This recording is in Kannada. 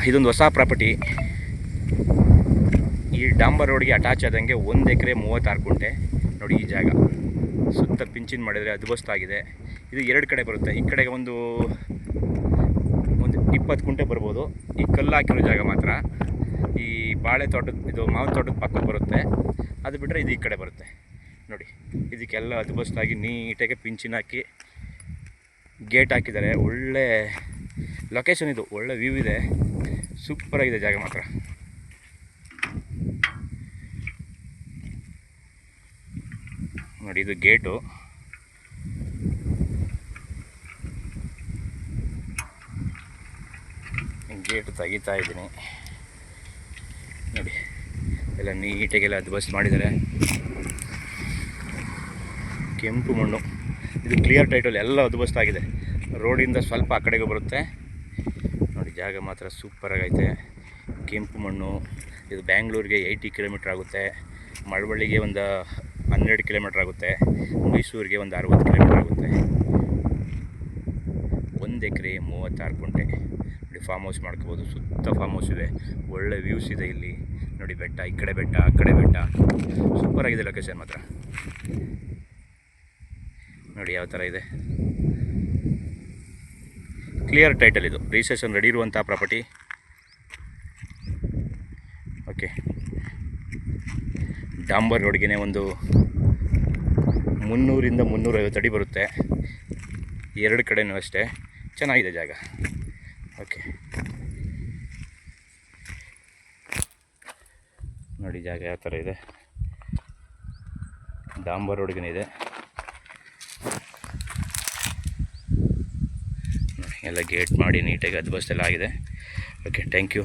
ಇದೊಂದು ಹೊಸ ಪ್ರಾಪರ್ಟಿ. ಈ ಡಾಂಬರ್ ರೋಡ್ಗೆ ಅಟ್ಯಾಚ್ ಆದಂಗೆ 1 ಎಕರೆ 36 ಗುಂಟೆ. ನೋಡಿ ಈ ಜಾಗ ಸುತ್ತ ಪಿಂಚಿನ್ ಮಾಡಿದರೆ ಅದ್ಭುತವಾಗಿದೆ. ಇದು 2 ಕಡೆ ಬರುತ್ತೆ. ಈ ಕಡೆಗೆ ಒಂದು 20 ಗುಂಟೆ ಬರ್ಬೋದು. ಈ ಕಲ್ಲು ಹಾಕಿರೋ ಜಾಗ ಮಾತ್ರ ಈ ಬಾಳೆ ತೋಟದ ಇದು ಮಾವಿನ ತೋಟದ ಪಕ್ಕ ಬರುತ್ತೆ. ಅದು ಬಿಟ್ಟರೆ ಇದು ಈ ಕಡೆ ಬರುತ್ತೆ. ನೋಡಿ ಇದಕ್ಕೆಲ್ಲ ಅದ್ಭುತವಾಗಿ ನೀಟಾಗಿ ಪಿಂಚಿನ್ ಹಾಕಿ ಗೇಟ್ ಹಾಕಿದ್ದಾರೆ. ಒಳ್ಳೆ ಲೊಕೇಶನ್, ಇದು ಒಳ್ಳೆ ವ್ಯೂ ಇದೆ, ಸೂಪರಾಗಿದೆ ಜಾಗ ಮಾತ್ರ. ನೋಡಿ ಇದು ಗೇಟು. ಗೇಟು ತೆಗಿತಾ ಇದ್ದೀನಿ. ನೋಡಿ ಎಲ್ಲ ನೀಟಾಗೆಲ್ಲ ಅದ್ಭುತ ಮಾಡಿದ್ದಾರೆ. ಕೆಂಪು ಮಣ್ಣು, ಇದು ಕ್ಲಿಯರ್ ಟೈಟಲ್, ಎಲ್ಲ ಅದ್ಭುತವಾಗಿದೆ. ರೋಡಿಂದ ಸ್ವಲ್ಪ ಆ ಕಡೆಗೆ ಬರುತ್ತೆ. ನೋಡಿ ಜಾಗ ಮಾತ್ರ ಸೂಪರಾಗೈತೆ. ಕೆಂಪು ಮಣ್ಣು. ಇದು ಬ್ಯಾಂಗ್ಳೂರಿಗೆ 80 ಕಿಲೋಮೀಟ್ರ್ ಆಗುತ್ತೆ. ಮಳವಳ್ಳಿಗೆ ಒಂದು 12 ಕಿಲೋಮೀಟ್ರ್ ಆಗುತ್ತೆ. ಮೈಸೂರಿಗೆ ಒಂದು 60 ಕಿಲೋಮೀಟ್ರ್ ಆಗುತ್ತೆ. 1 ಎಕರೆ 36 ಗುಂಟೆ. ನೋಡಿ ಫಾರ್ಮ್ ಹೌಸ್ ಮಾಡ್ಕೋಬೋದು. ಸುತ್ತ ಫಾರ್ಮ್ ಹೌಸ್ ಇದೆ, ಒಳ್ಳೆ ವ್ಯೂಸ್ ಇದೆ ಇಲ್ಲಿ. ನೋಡಿ ಬೆಟ್ಟ, ಈ ಕಡೆ ಬೆಟ್ಟ, ಆ ಕಡೆ ಬೆಟ್ಟ, ಸೂಪರಾಗಿದೆ ಲೊಕೇಶನ್ ಮಾತ್ರ. ನೋಡಿ ಯಾವ ಥರ ಇದೆ. ಕ್ಲಿಯರ್ ಟೈಟಲ್, ಇದು ರಿಜಿಸ್ಟ್ರೇಷನ್ ರೆಡಿ ಇರುವಂಥ ಪ್ರಾಪರ್ಟಿ. ಓಕೆ, ಡಾಂಬರ್ ರೋಡ್ಗೆ ಒಂದು 300ರಿಂದ 350 ಅಡಿ ಬರುತ್ತೆ. 2 ಕಡೆನೂ ಅಷ್ಟೇ. ಚೆನ್ನಾಗಿದೆ ಜಾಗ. ಓಕೆ ನೋಡಿ ಜಾಗ ಯಾವ ಥರ ಇದೆ. ಡಾಂಬರ್ ರೋಡ್ಗೆ ಇದೆ. ಎಲ್ಲ ಗೇಟ್ ಮಾಡಿ ನೀಟಾಗಿ ಅದ್ಭುತ ಎಲ್ಲ ಆಗಿದೆ. Okay, thank you.